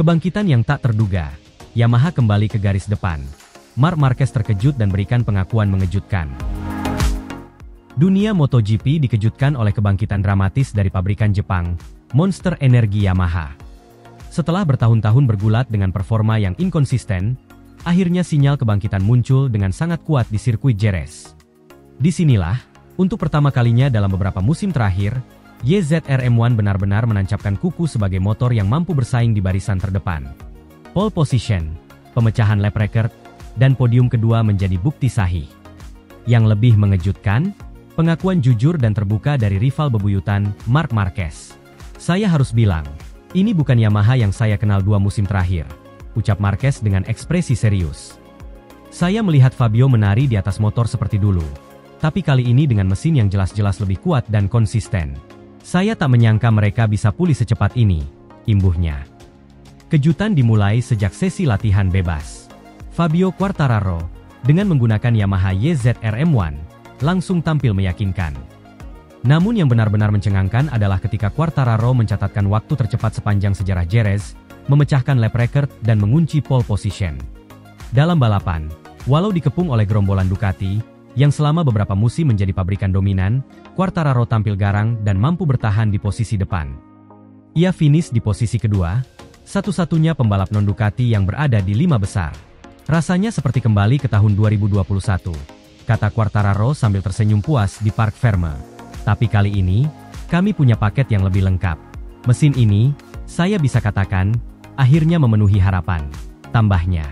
Kebangkitan yang tak terduga. Yamaha kembali ke garis depan. Marc Marquez terkejut dan berikan pengakuan mengejutkan. Dunia MotoGP dikejutkan oleh kebangkitan dramatis dari pabrikan Jepang, Monster Energy Yamaha. Setelah bertahun-tahun bergulat dengan performa yang inkonsisten, akhirnya sinyal kebangkitan muncul dengan sangat kuat di sirkuit Jerez. Disinilah, untuk pertama kalinya dalam beberapa musim terakhir, YZR-M1 benar-benar menancapkan kuku sebagai motor yang mampu bersaing di barisan terdepan. Pole position, pemecahan lap record, dan podium kedua menjadi bukti sahih. Yang lebih mengejutkan, pengakuan jujur dan terbuka dari rival bebuyutan, Marc Marquez. "Saya harus bilang, ini bukan Yamaha yang saya kenal 2 musim terakhir," ucap Marquez dengan ekspresi serius. "Saya melihat Fabio menari di atas motor seperti dulu. Tapi kali ini dengan mesin yang jelas-jelas lebih kuat dan konsisten. Saya tak menyangka mereka bisa pulih secepat ini," imbuhnya. Kejutan dimulai sejak sesi latihan bebas. Fabio Quartararo, dengan menggunakan Yamaha YZR-M1, langsung tampil meyakinkan. Namun yang benar-benar mencengangkan adalah ketika Quartararo mencatatkan waktu tercepat sepanjang sejarah Jerez, memecahkan lap record dan mengunci pole position. Dalam balapan, walau dikepung oleh gerombolan Ducati, yang selama beberapa musim menjadi pabrikan dominan, Quartararo tampil garang dan mampu bertahan di posisi depan. Ia finish di posisi kedua, satu-satunya pembalap non-Ducati yang berada di 5 besar. "Rasanya seperti kembali ke tahun 2021, kata Quartararo sambil tersenyum puas di Parc Ferme. "Tapi kali ini, kami punya paket yang lebih lengkap. Mesin ini, saya bisa katakan, akhirnya memenuhi harapan," tambahnya.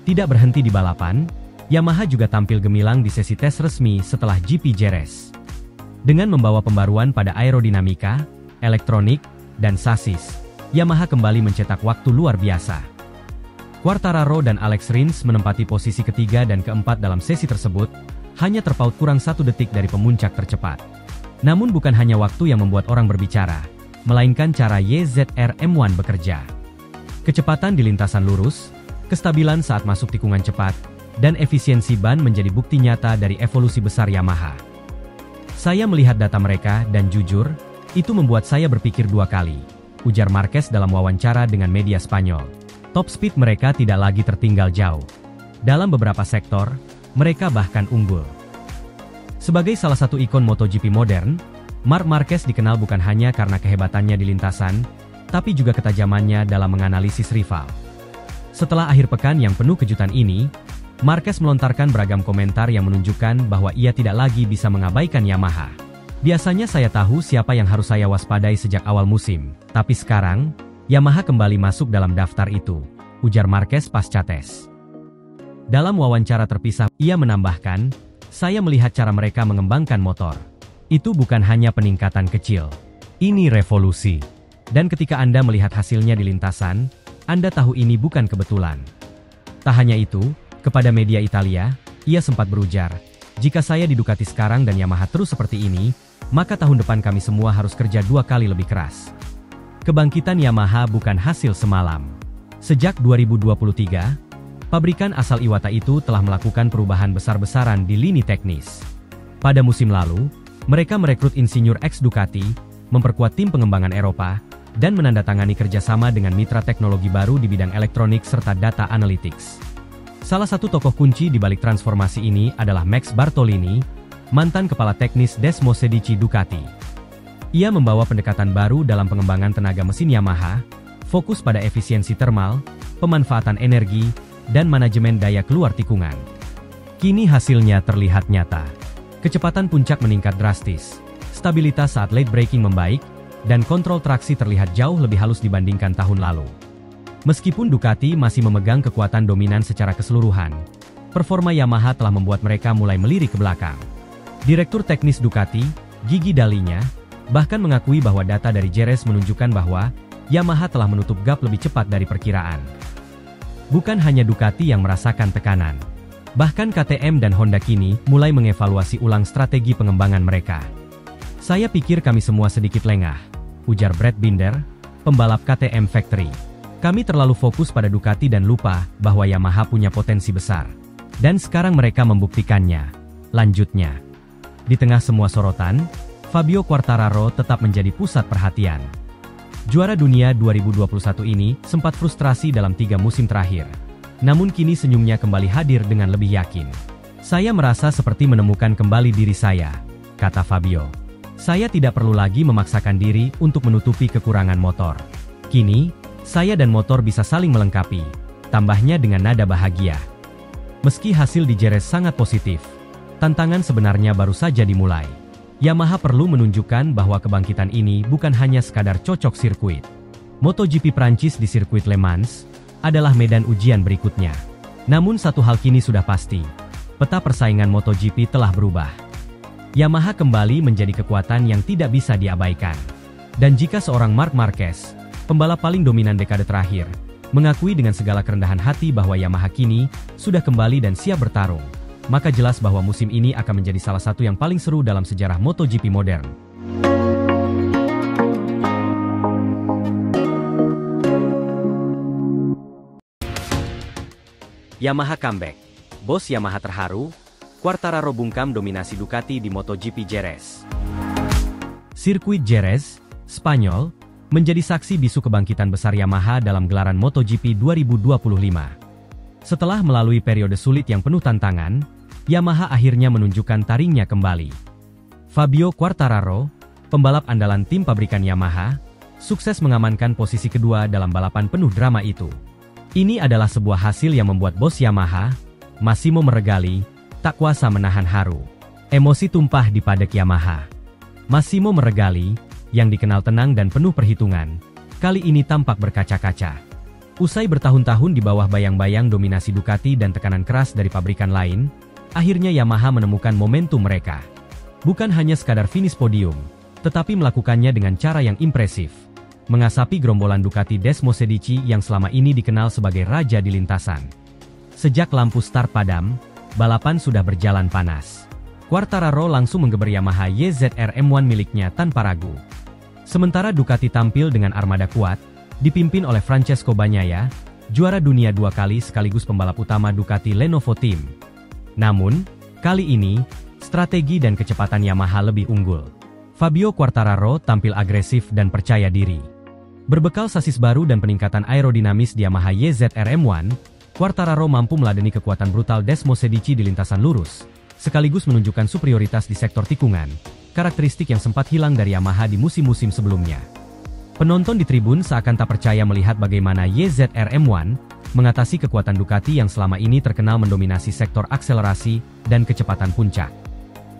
Tidak berhenti di balapan, Yamaha juga tampil gemilang di sesi tes resmi setelah GP Jerez. Dengan membawa pembaruan pada aerodinamika, elektronik, dan sasis, Yamaha kembali mencetak waktu luar biasa. Quartararo dan Alex Rins menempati posisi ketiga dan keempat dalam sesi tersebut, hanya terpaut kurang 1 detik dari pemuncak tercepat. Namun bukan hanya waktu yang membuat orang berbicara, melainkan cara YZR-M1 bekerja. Kecepatan di lintasan lurus, kestabilan saat masuk tikungan cepat, dan efisiensi ban menjadi bukti nyata dari evolusi besar Yamaha. "Saya melihat data mereka dan jujur, itu membuat saya berpikir 2 kali," ujar Marquez dalam wawancara dengan media Spanyol. "Top speed mereka tidak lagi tertinggal jauh. Dalam beberapa sektor, mereka bahkan unggul." Sebagai salah satu ikon MotoGP modern, Marc Marquez dikenal bukan hanya karena kehebatannya di lintasan, tapi juga ketajamannya dalam menganalisis rival. Setelah akhir pekan yang penuh kejutan ini, Marquez melontarkan beragam komentar yang menunjukkan bahwa ia tidak lagi bisa mengabaikan Yamaha. "Biasanya saya tahu siapa yang harus saya waspadai sejak awal musim, tapi sekarang, Yamaha kembali masuk dalam daftar itu," ujar Marquez pasca tes. Dalam wawancara terpisah, ia menambahkan, "Saya melihat cara mereka mengembangkan motor. Itu bukan hanya peningkatan kecil. Ini revolusi. Dan ketika Anda melihat hasilnya di lintasan, Anda tahu ini bukan kebetulan." Tak hanya itu, kepada media Italia, ia sempat berujar, "Jika saya di Ducati sekarang dan Yamaha terus seperti ini, maka tahun depan kami semua harus kerja 2 kali lebih keras." Kebangkitan Yamaha bukan hasil semalam. Sejak 2023, pabrikan asal Iwata itu telah melakukan perubahan besar-besaran di lini teknis. Pada musim lalu, mereka merekrut insinyur ex-Ducati, memperkuat tim pengembangan Eropa, dan menandatangani kerjasama dengan mitra teknologi baru di bidang elektronik serta data analytics. Salah satu tokoh kunci di balik transformasi ini adalah Max Bartolini, mantan kepala teknis Desmo Sedici Ducati. Ia membawa pendekatan baru dalam pengembangan tenaga mesin Yamaha, fokus pada efisiensi termal, pemanfaatan energi, dan manajemen daya keluar tikungan. Kini hasilnya terlihat nyata. Kecepatan puncak meningkat drastis, stabilitas saat late braking membaik, dan kontrol traksi terlihat jauh lebih halus dibandingkan tahun lalu. Meskipun Ducati masih memegang kekuatan dominan secara keseluruhan, performa Yamaha telah membuat mereka mulai melirik ke belakang. Direktur teknis Ducati, Gigi Dalinya, bahkan mengakui bahwa data dari Jerez menunjukkan bahwa Yamaha telah menutup gap lebih cepat dari perkiraan. Bukan hanya Ducati yang merasakan tekanan. Bahkan KTM dan Honda kini mulai mengevaluasi ulang strategi pengembangan mereka. "Saya pikir kami semua sedikit lengah," ujar Brad Binder, pembalap KTM Factory. "Kami terlalu fokus pada Ducati dan lupa bahwa Yamaha punya potensi besar. Dan sekarang mereka membuktikannya," lanjutnya. Di tengah semua sorotan, Fabio Quartararo tetap menjadi pusat perhatian. Juara dunia 2021 ini sempat frustrasi dalam 3 musim terakhir. Namun kini senyumnya kembali hadir dengan lebih yakin. Saya merasa seperti menemukan kembali diri saya, kata Fabio. Saya tidak perlu lagi memaksakan diri untuk menutupi kekurangan motor. Kini, saya dan motor bisa saling melengkapi, tambahnya dengan nada bahagia. Meski hasil di Jerez sangat positif, tantangan sebenarnya baru saja dimulai. Yamaha perlu menunjukkan bahwa kebangkitan ini bukan hanya sekadar cocok sirkuit. MotoGP Prancis di sirkuit Le Mans adalah medan ujian berikutnya. Namun satu hal kini sudah pasti, peta persaingan MotoGP telah berubah. Yamaha kembali menjadi kekuatan yang tidak bisa diabaikan. Dan jika seorang Marc Marquez, pembalap paling dominan dekade terakhir, mengakui dengan segala kerendahan hati bahwa Yamaha kini sudah kembali dan siap bertarung, maka jelas bahwa musim ini akan menjadi salah satu yang paling seru dalam sejarah MotoGP modern. Yamaha comeback. Bos Yamaha terharu, Quartararo bungkam dominasi Ducati di MotoGP Jerez. Sirkuit Jerez, Spanyol, menjadi saksi bisu kebangkitan besar Yamaha dalam gelaran MotoGP 2025. Setelah melalui periode sulit yang penuh tantangan, Yamaha akhirnya menunjukkan taringnya kembali. Fabio Quartararo, pembalap andalan tim pabrikan Yamaha, sukses mengamankan posisi kedua dalam balapan penuh drama itu. Ini adalah sebuah hasil yang membuat bos Yamaha, Massimo Meregali, tak kuasa menahan haru. Emosi tumpah di padek Yamaha. Massimo Meregali, yang dikenal tenang dan penuh perhitungan, kali ini tampak berkaca-kaca. Usai bertahun-tahun di bawah bayang-bayang dominasi Ducati dan tekanan keras dari pabrikan lain, akhirnya Yamaha menemukan momentum mereka. Bukan hanya sekadar finish podium, tetapi melakukannya dengan cara yang impresif. Mengasapi gerombolan Ducati Desmosedici yang selama ini dikenal sebagai raja di lintasan. Sejak lampu start padam, balapan sudah berjalan panas. Quartararo langsung menggeber Yamaha YZR M1 miliknya tanpa ragu. Sementara Ducati tampil dengan armada kuat, dipimpin oleh Francesco Bagnaia, juara dunia 2 kali sekaligus pembalap utama Ducati Lenovo Team. Namun, kali ini, strategi dan kecepatan Yamaha lebih unggul. Fabio Quartararo tampil agresif dan percaya diri. Berbekal sasis baru dan peningkatan aerodinamis di Yamaha YZR M1, Quartararo mampu meladeni kekuatan brutal Desmosedici di lintasan lurus, sekaligus menunjukkan superioritas di sektor tikungan, karakteristik yang sempat hilang dari Yamaha di musim-musim sebelumnya. Penonton di tribun seakan tak percaya melihat bagaimana YZR M1 mengatasi kekuatan Ducati yang selama ini terkenal mendominasi sektor akselerasi dan kecepatan puncak.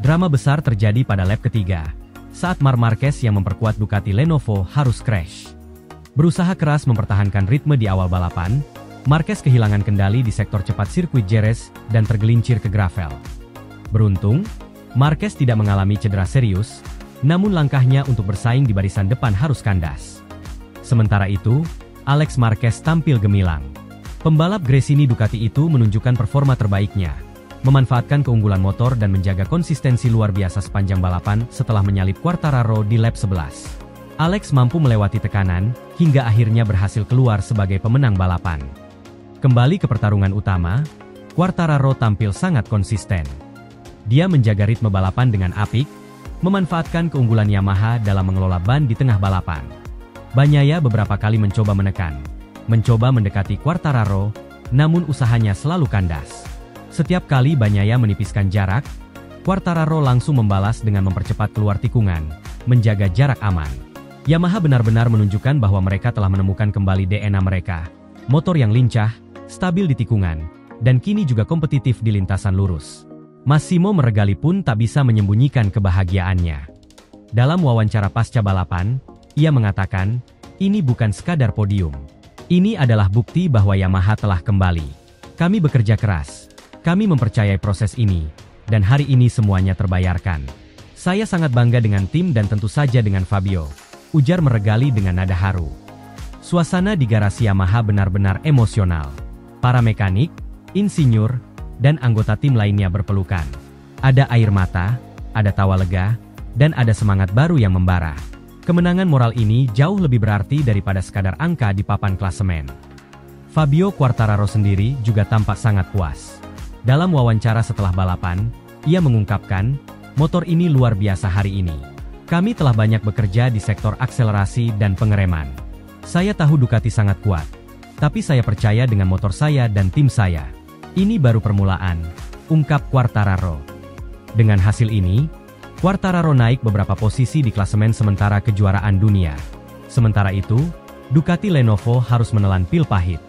Drama besar terjadi pada lap ketiga, saat Marc Marquez yang memperkuat Ducati Lenovo harus crash. Berusaha keras mempertahankan ritme di awal balapan, Marquez kehilangan kendali di sektor cepat sirkuit Jerez dan tergelincir ke gravel. Beruntung, Marquez tidak mengalami cedera serius, namun langkahnya untuk bersaing di barisan depan harus kandas. Sementara itu, Alex Marquez tampil gemilang. Pembalap Gresini Ducati itu menunjukkan performa terbaiknya, memanfaatkan keunggulan motor dan menjaga konsistensi luar biasa sepanjang balapan setelah menyalip Quartararo di lap 11. Alex mampu melewati tekanan, hingga akhirnya berhasil keluar sebagai pemenang balapan. Kembali ke pertarungan utama, Quartararo tampil sangat konsisten. Dia menjaga ritme balapan dengan apik, memanfaatkan keunggulan Yamaha dalam mengelola ban di tengah balapan. Bagnaia beberapa kali mencoba menekan, mencoba mendekati Quartararo, namun usahanya selalu kandas. Setiap kali Bagnaia menipiskan jarak, Quartararo langsung membalas dengan mempercepat keluar tikungan, menjaga jarak aman. Yamaha benar-benar menunjukkan bahwa mereka telah menemukan kembali DNA mereka. Motor yang lincah, stabil di tikungan, dan kini juga kompetitif di lintasan lurus. Massimo Meregali pun tak bisa menyembunyikan kebahagiaannya. Dalam wawancara pasca balapan, ia mengatakan, "Ini bukan sekadar podium. Ini adalah bukti bahwa Yamaha telah kembali. Kami bekerja keras. Kami mempercayai proses ini, dan hari ini semuanya terbayarkan. Saya sangat bangga dengan tim dan tentu saja dengan Fabio," ujar Meregali dengan nada haru. Suasana di garasi Yamaha benar-benar emosional. Para mekanik, insinyur, dan anggota tim lainnya berpelukan. Ada air mata, ada tawa lega, dan ada semangat baru yang membara. Kemenangan moral ini jauh lebih berarti daripada sekadar angka di papan klasemen. Fabio Quartararo sendiri juga tampak sangat puas. Dalam wawancara setelah balapan, ia mengungkapkan, "Motor ini luar biasa hari ini. Kami telah banyak bekerja di sektor akselerasi dan pengereman. Saya tahu Ducati sangat kuat, tapi saya percaya dengan motor saya dan tim saya. Ini baru permulaan, ungkap Quartararo. Dengan hasil ini, Quartararo naik beberapa posisi di klasemen sementara kejuaraan dunia. Sementara itu, Ducati Lenovo harus menelan pil pahit.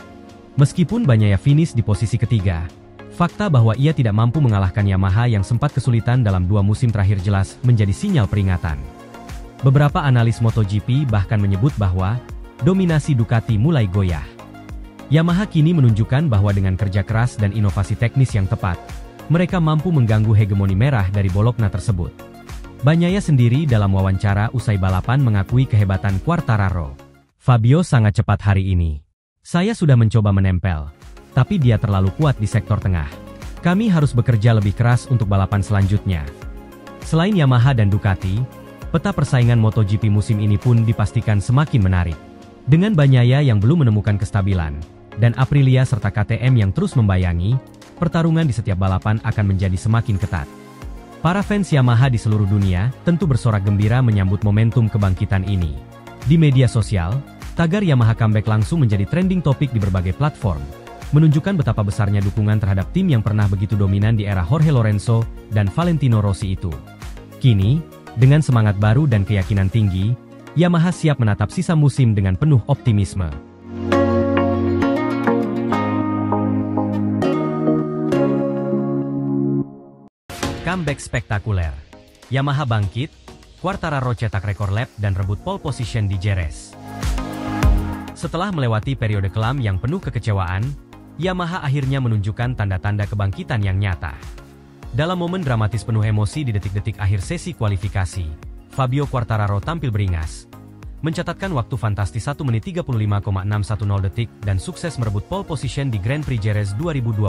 Meskipun Bagnaia finish di posisi ketiga, fakta bahwa ia tidak mampu mengalahkan Yamaha yang sempat kesulitan dalam 2 musim terakhir jelas menjadi sinyal peringatan. Beberapa analis MotoGP bahkan menyebut bahwa dominasi Ducati mulai goyah. Yamaha kini menunjukkan bahwa dengan kerja keras dan inovasi teknis yang tepat, mereka mampu mengganggu hegemoni merah dari Bologna tersebut. Bagnaia sendiri dalam wawancara usai balapan mengakui kehebatan Quartararo. Fabio sangat cepat hari ini. Saya sudah mencoba menempel, tapi dia terlalu kuat di sektor tengah. Kami harus bekerja lebih keras untuk balapan selanjutnya. Selain Yamaha dan Ducati, peta persaingan MotoGP musim ini pun dipastikan semakin menarik. Dengan Bagnaia yang belum menemukan kestabilan, dan Aprilia serta KTM yang terus membayangi, pertarungan di setiap balapan akan menjadi semakin ketat. Para fans Yamaha di seluruh dunia tentu bersorak gembira menyambut momentum kebangkitan ini. Di media sosial, tagar Yamaha comeback langsung menjadi trending topik di berbagai platform, menunjukkan betapa besarnya dukungan terhadap tim yang pernah begitu dominan di era Jorge Lorenzo dan Valentino Rossi itu. Kini, dengan semangat baru dan keyakinan tinggi, Yamaha siap menatap sisa musim dengan penuh optimisme. Comeback spektakuler. Yamaha bangkit, Quartararo cetak rekor lap dan rebut pole position di Jerez. Setelah melewati periode kelam yang penuh kekecewaan, Yamaha akhirnya menunjukkan tanda-tanda kebangkitan yang nyata. Dalam momen dramatis penuh emosi di detik-detik akhir sesi kualifikasi, Fabio Quartararo tampil beringas, mencatatkan waktu fantastis 1 menit 35,610 detik dan sukses merebut pole position di Grand Prix Jerez 2025.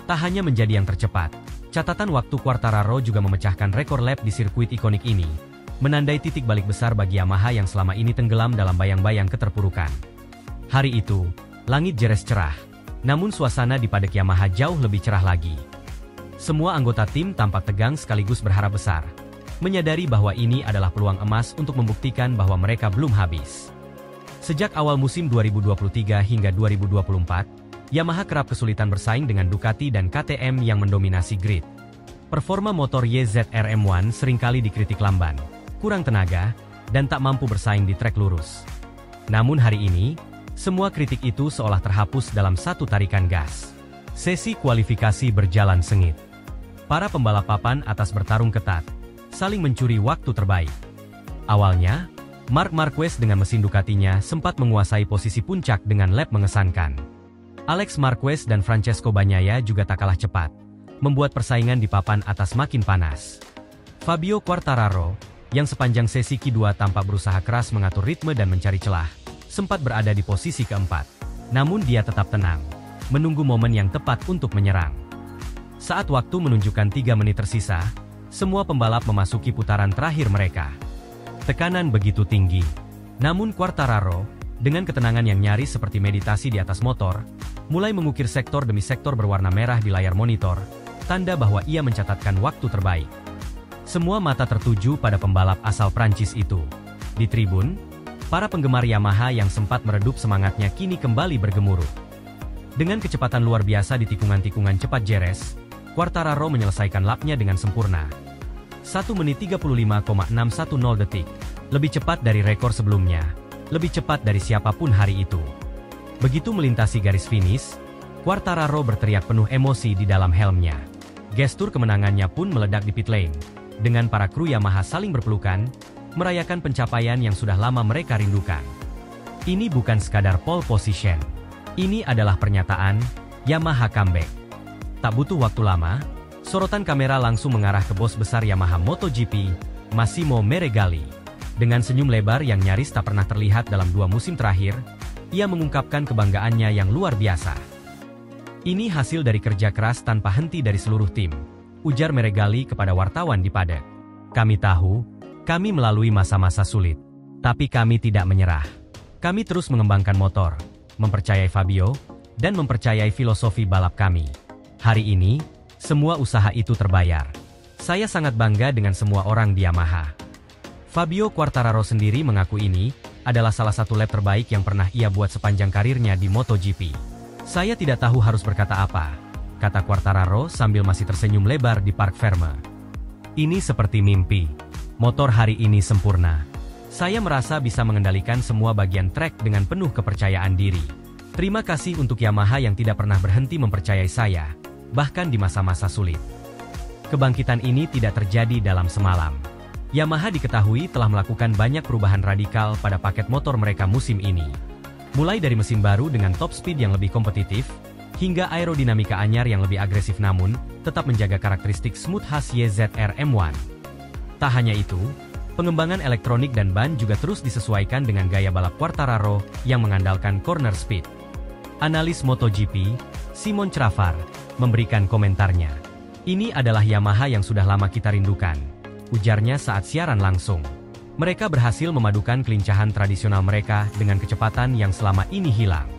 Tak hanya menjadi yang tercepat, catatan waktu Quartararo juga memecahkan rekor lap di sirkuit ikonik ini, menandai titik balik besar bagi Yamaha yang selama ini tenggelam dalam bayang-bayang keterpurukan. Hari itu, langit Jerez cerah, namun suasana di paddock Yamaha jauh lebih cerah lagi. Semua anggota tim tampak tegang sekaligus berharap besar, menyadari bahwa ini adalah peluang emas untuk membuktikan bahwa mereka belum habis. Sejak awal musim 2023 hingga 2024, Yamaha kerap kesulitan bersaing dengan Ducati dan KTM yang mendominasi grid. Performa motor YZR-M1 seringkali dikritik lamban, kurang tenaga, dan tak mampu bersaing di trek lurus. Namun hari ini, semua kritik itu seolah terhapus dalam satu tarikan gas. Sesi kualifikasi berjalan sengit. Para pembalap papan atas bertarung ketat, saling mencuri waktu terbaik. Awalnya, Marc Marquez dengan mesin Ducatinya sempat menguasai posisi puncak dengan lap mengesankan. Alex Marquez dan Francesco Bagnaia juga tak kalah cepat, membuat persaingan di papan atas makin panas. Fabio Quartararo, yang sepanjang sesi Q2 tampak berusaha keras mengatur ritme dan mencari celah, sempat berada di posisi keempat. Namun dia tetap tenang, menunggu momen yang tepat untuk menyerang. Saat waktu menunjukkan 3 menit tersisa, semua pembalap memasuki putaran terakhir mereka. Tekanan begitu tinggi. Namun Quartararo, dengan ketenangan yang nyaris seperti meditasi di atas motor, mulai mengukir sektor demi sektor berwarna merah di layar monitor, tanda bahwa ia mencatatkan waktu terbaik. Semua mata tertuju pada pembalap asal Prancis itu. Di tribun, para penggemar Yamaha yang sempat meredup semangatnya kini kembali bergemuruh. Dengan kecepatan luar biasa di tikungan-tikungan cepat Jerez, Quartararo menyelesaikan lapnya dengan sempurna. 1 menit 35,610 detik, lebih cepat dari rekor sebelumnya. Lebih cepat dari siapapun hari itu. Begitu melintasi garis finish, Quartararo berteriak penuh emosi di dalam helmnya. Gestur kemenangannya pun meledak di pit lane, dengan para kru Yamaha saling berpelukan, merayakan pencapaian yang sudah lama mereka rindukan. Ini bukan sekadar pole position. Ini adalah pernyataan, Yamaha comeback. Tak butuh waktu lama, sorotan kamera langsung mengarah ke bos besar Yamaha MotoGP, Massimo Meregali. Dengan senyum lebar yang nyaris tak pernah terlihat dalam 2 musim terakhir, ia mengungkapkan kebanggaannya yang luar biasa. Ini hasil dari kerja keras tanpa henti dari seluruh tim, ujar Meregali kepada wartawan di paddock. Kami tahu, kami melalui masa-masa sulit, tapi kami tidak menyerah. Kami terus mengembangkan motor, mempercayai Fabio, dan mempercayai filosofi balap kami. Hari ini, semua usaha itu terbayar. Saya sangat bangga dengan semua orang di Yamaha. Fabio Quartararo sendiri mengaku ini adalah salah satu lap terbaik yang pernah ia buat sepanjang karirnya di MotoGP. Saya tidak tahu harus berkata apa, kata Quartararo sambil masih tersenyum lebar di Parc Ferme. Ini seperti mimpi. Motor hari ini sempurna. Saya merasa bisa mengendalikan semua bagian trek dengan penuh kepercayaan diri. Terima kasih untuk Yamaha yang tidak pernah berhenti mempercayai saya, bahkan di masa-masa sulit. Kebangkitan ini tidak terjadi dalam semalam. Yamaha diketahui telah melakukan banyak perubahan radikal pada paket motor mereka musim ini. Mulai dari mesin baru dengan top speed yang lebih kompetitif, hingga aerodinamika anyar yang lebih agresif namun tetap menjaga karakteristik smooth khas YZR M1. Tak hanya itu, pengembangan elektronik dan ban juga terus disesuaikan dengan gaya balap Quartararo yang mengandalkan corner speed. Analis MotoGP, Simon Cravar, memberikan komentarnya. Ini adalah Yamaha yang sudah lama kita rindukan, ujarnya saat siaran langsung. Mereka berhasil memadukan kelincahan tradisional mereka dengan kecepatan yang selama ini hilang.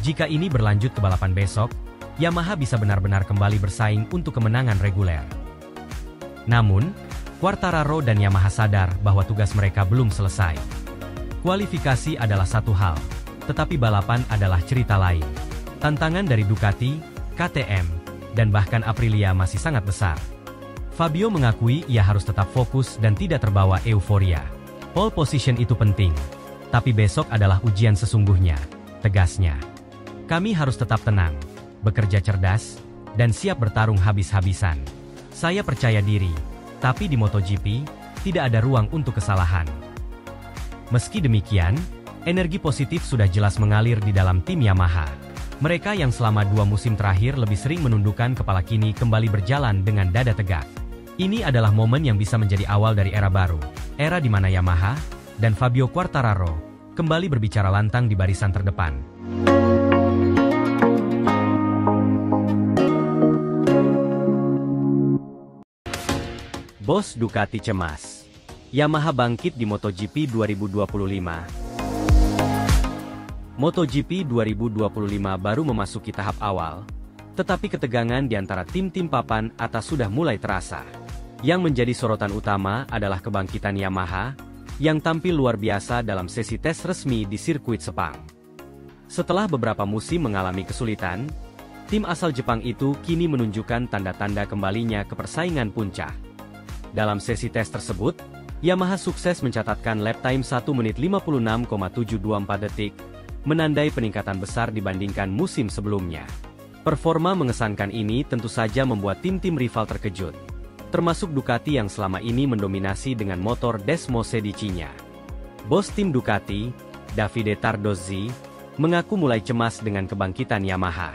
Jika ini berlanjut ke balapan besok, Yamaha bisa benar-benar kembali bersaing untuk kemenangan reguler. Namun, Quartararo dan Yamaha sadar bahwa tugas mereka belum selesai. Kualifikasi adalah satu hal, tetapi balapan adalah cerita lain. Tantangan dari Ducati, KTM, dan bahkan Aprilia masih sangat besar. Fabio mengakui ia harus tetap fokus dan tidak terbawa euforia. Pole position itu penting, tapi besok adalah ujian sesungguhnya, tegasnya. Kami harus tetap tenang, bekerja cerdas, dan siap bertarung habis-habisan. Saya percaya diri, tapi di MotoGP, tidak ada ruang untuk kesalahan. Meski demikian, energi positif sudah jelas mengalir di dalam tim Yamaha. Mereka yang selama 2 musim terakhir lebih sering menundukkan kepala kini kembali berjalan dengan dada tegak. Ini adalah momen yang bisa menjadi awal dari era baru, era di mana Yamaha dan Fabio Quartararo kembali berbicara lantang di barisan terdepan. Bos Ducati cemas. Yamaha bangkit di MotoGP 2025. MotoGP 2025 baru memasuki tahap awal, tetapi ketegangan di antara tim-tim papan atas sudah mulai terasa. Yang menjadi sorotan utama adalah kebangkitan Yamaha, yang tampil luar biasa dalam sesi tes resmi di sirkuit Sepang. Setelah beberapa musim mengalami kesulitan, tim asal Jepang itu kini menunjukkan tanda-tanda kembalinya ke persaingan puncak. Dalam sesi tes tersebut, Yamaha sukses mencatatkan lap time 1 menit 56,724 detik, menandai peningkatan besar dibandingkan musim sebelumnya. Performa mengesankan ini tentu saja membuat tim-tim rival terkejut, termasuk Ducati yang selama ini mendominasi dengan motor Desmo Sedicinya. Bos tim Ducati, Davide Tardozzi, mengaku mulai cemas dengan kebangkitan Yamaha.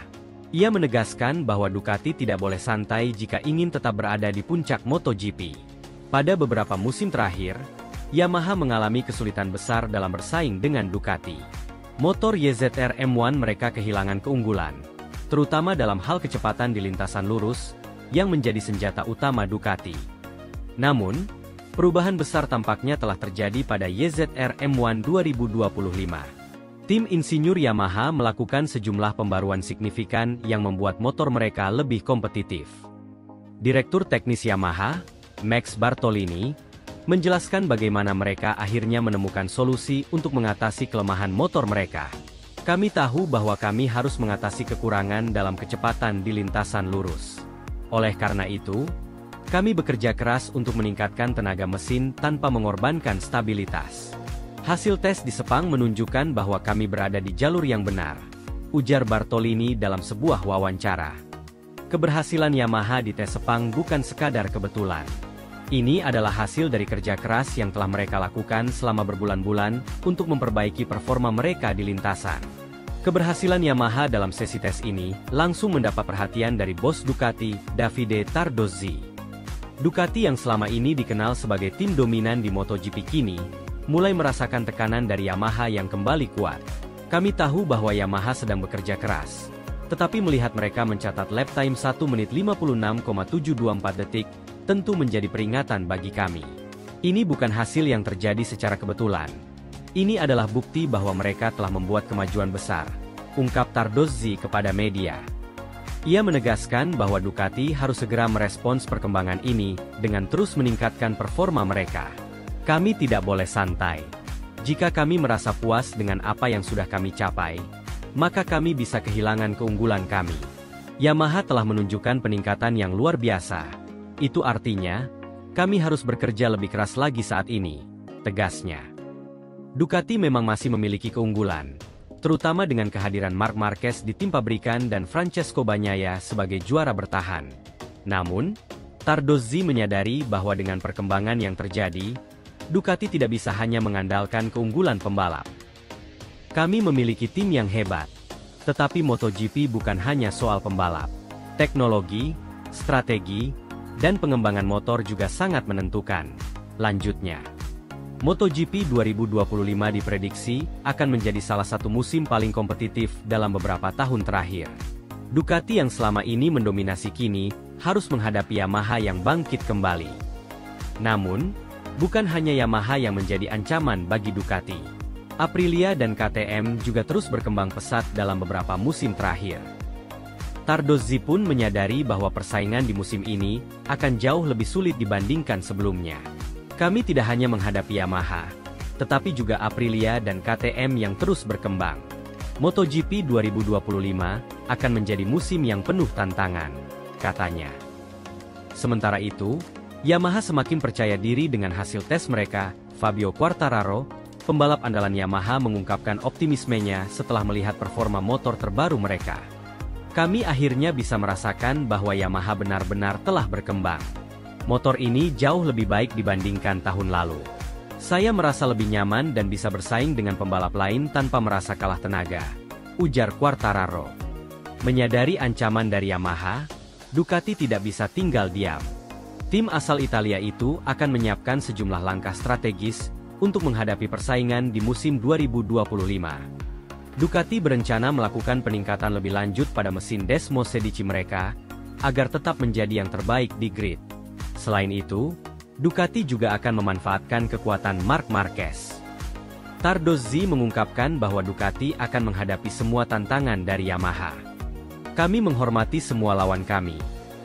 Ia menegaskan bahwa Ducati tidak boleh santai jika ingin tetap berada di puncak MotoGP. Pada beberapa musim terakhir, Yamaha mengalami kesulitan besar dalam bersaing dengan Ducati. Motor YZR M1 mereka kehilangan keunggulan, terutama dalam hal kecepatan di lintasan lurus, yang menjadi senjata utama Ducati. Namun, perubahan besar tampaknya telah terjadi pada YZR M1 2025. Tim insinyur Yamaha melakukan sejumlah pembaruan signifikan yang membuat motor mereka lebih kompetitif. Direktur teknis Yamaha, Max Bartolini, menjelaskan bagaimana mereka akhirnya menemukan solusi untuk mengatasi kelemahan motor mereka. Kami tahu bahwa kami harus mengatasi kekurangan dalam kecepatan di lintasan lurus. Oleh karena itu, kami bekerja keras untuk meningkatkan tenaga mesin tanpa mengorbankan stabilitas. Hasil tes di Sepang menunjukkan bahwa kami berada di jalur yang benar, ujar Bartolini dalam sebuah wawancara. Keberhasilan Yamaha di tes Sepang bukan sekadar kebetulan. Ini adalah hasil dari kerja keras yang telah mereka lakukan selama berbulan-bulan untuk memperbaiki performa mereka di lintasan. Keberhasilan Yamaha dalam sesi tes ini langsung mendapat perhatian dari bos Ducati, Davide Tardozzi. Ducati yang selama ini dikenal sebagai tim dominan di MotoGP kini, mulai merasakan tekanan dari Yamaha yang kembali kuat. Kami tahu bahwa Yamaha sedang bekerja keras, tetapi melihat mereka mencatat lap time 1 menit 56,724 detik, tentu menjadi peringatan bagi kami. Ini bukan hasil yang terjadi secara kebetulan. Ini adalah bukti bahwa mereka telah membuat kemajuan besar, ungkap Tardozzi kepada media. Ia menegaskan bahwa Ducati harus segera merespons perkembangan ini dengan terus meningkatkan performa mereka. Kami tidak boleh santai. Jika kami merasa puas dengan apa yang sudah kami capai, maka kami bisa kehilangan keunggulan kami. Yamaha telah menunjukkan peningkatan yang luar biasa. Itu artinya, kami harus bekerja lebih keras lagi saat ini, tegasnya. Ducati memang masih memiliki keunggulan, terutama dengan kehadiran Marc Marquez di tim pabrikan dan Francesco Bagnaia sebagai juara bertahan. Namun, Tardozzi menyadari bahwa dengan perkembangan yang terjadi, Ducati tidak bisa hanya mengandalkan keunggulan pembalap. Kami memiliki tim yang hebat, tetapi MotoGP bukan hanya soal pembalap. Teknologi, strategi, dan pengembangan motor juga sangat menentukan. Lanjutnya, MotoGP 2025 diprediksi akan menjadi salah satu musim paling kompetitif dalam beberapa tahun terakhir. Ducati yang selama ini mendominasi kini harus menghadapi Yamaha yang bangkit kembali. Namun, bukan hanya Yamaha yang menjadi ancaman bagi Ducati. Aprilia dan KTM juga terus berkembang pesat dalam beberapa musim terakhir. Tardozzi pun menyadari bahwa persaingan di musim ini akan jauh lebih sulit dibandingkan sebelumnya. Kami tidak hanya menghadapi Yamaha, tetapi juga Aprilia dan KTM yang terus berkembang. MotoGP 2025 akan menjadi musim yang penuh tantangan, katanya. Sementara itu, Yamaha semakin percaya diri dengan hasil tes mereka. Fabio Quartararo, pembalap andalan Yamaha, mengungkapkan optimismenya setelah melihat performa motor terbaru mereka. Kami akhirnya bisa merasakan bahwa Yamaha benar-benar telah berkembang. Motor ini jauh lebih baik dibandingkan tahun lalu. Saya merasa lebih nyaman dan bisa bersaing dengan pembalap lain tanpa merasa kalah tenaga, ujar Quartararo. Menyadari ancaman dari Yamaha, Ducati tidak bisa tinggal diam. Tim asal Italia itu akan menyiapkan sejumlah langkah strategis untuk menghadapi persaingan di musim 2025. Ducati berencana melakukan peningkatan lebih lanjut pada mesin Desmo Sedici mereka, agar tetap menjadi yang terbaik di grid. Selain itu, Ducati juga akan memanfaatkan kekuatan Marc Marquez. Tardozzi mengungkapkan bahwa Ducati akan menghadapi semua tantangan dari Yamaha. Kami menghormati semua lawan kami,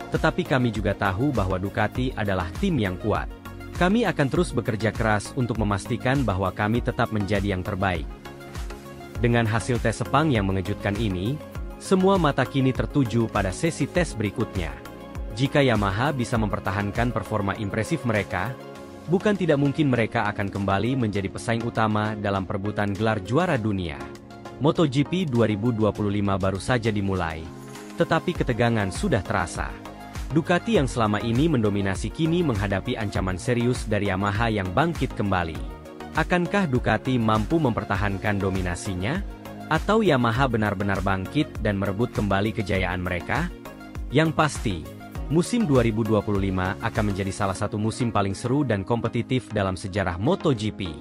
tetapi kami juga tahu bahwa Ducati adalah tim yang kuat. Kami akan terus bekerja keras untuk memastikan bahwa kami tetap menjadi yang terbaik. Dengan hasil tes Sepang yang mengejutkan ini, semua mata kini tertuju pada sesi tes berikutnya. Jika Yamaha bisa mempertahankan performa impresif mereka, bukan tidak mungkin mereka akan kembali menjadi pesaing utama dalam perebutan gelar juara dunia. MotoGP 2025 baru saja dimulai, tetapi ketegangan sudah terasa. Ducati yang selama ini mendominasi kini menghadapi ancaman serius dari Yamaha yang bangkit kembali. Akankah Ducati mampu mempertahankan dominasinya? Atau Yamaha benar-benar bangkit dan merebut kembali kejayaan mereka? Yang pasti, musim 2025 akan menjadi salah satu musim paling seru dan kompetitif dalam sejarah MotoGP.